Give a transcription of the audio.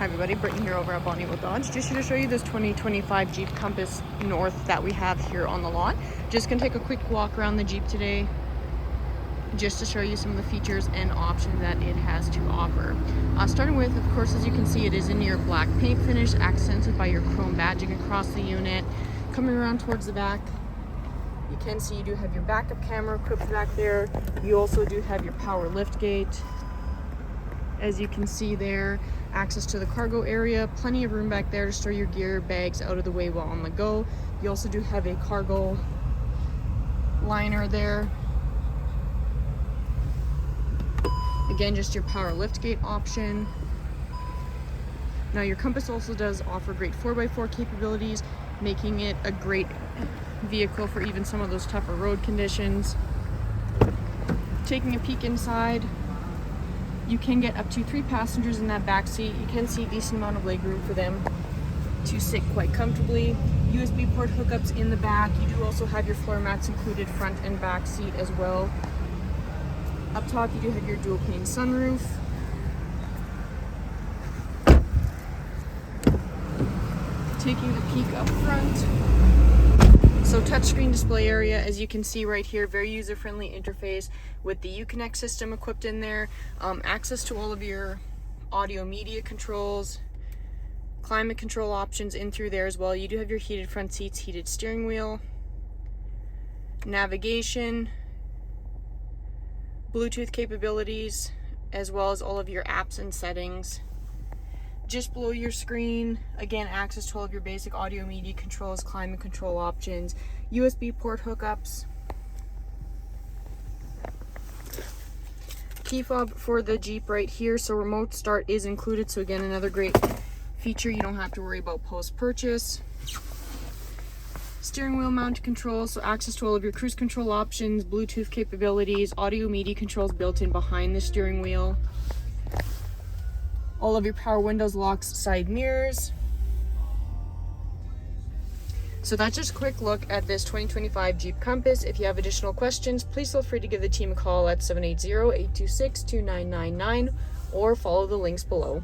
everybody, Brittany here over at Bonnyville Dodge. Just here to show you this 2025 Jeep Compass North that we have here on the lot. Just gonna take a quick walk around the Jeep today just to show you some of the features and options that it has to offer. Starting with, of course, as you can see, it is in your black paint finish, accented by your chrome badging across the unit. Coming around towards the back, you can see you do have your backup camera equipped back there. You also do have your power lift gate. As you can see there, access to the cargo area, plenty of room back there to store your gear bags out of the way while on the go. You also do have a cargo liner there. Again, just your power lift gate option. Now your Compass also does offer great 4x4 capabilities, making it a great vehicle for even some of those tougher road conditions. Taking a peek inside, you can get up to 3 passengers in that back seat. You can see a decent amount of legroom for them to sit quite comfortably. USB port hookups in the back. You do also have your floor mats included front and back seat as well. Up top, you do have your dual pane sunroof. Taking a peek up front. So touchscreen display area, as you can see right here, very user-friendly interface with the Uconnect system equipped in there. Access to all of your audio media controls, climate control options in through there as well. You do have your heated front seats, heated steering wheel, navigation, Bluetooth capabilities, as well as all of your apps and settings. Just below your screen, again, access to all of your basic audio media controls, climate control options, USB port hookups, key fob for the Jeep right here, so remote start is included. So again, another great feature you don't have to worry about post-purchase. Steering wheel mount controls, so access to all of your cruise control options, Bluetooth capabilities, audio media controls built in behind the steering wheel. All of your power windows, locks, side mirrors. So that's just a quick look at this 2025 Jeep Compass. If you have additional questions, please feel free to give the team a call at 780-826-2999 or follow the links below.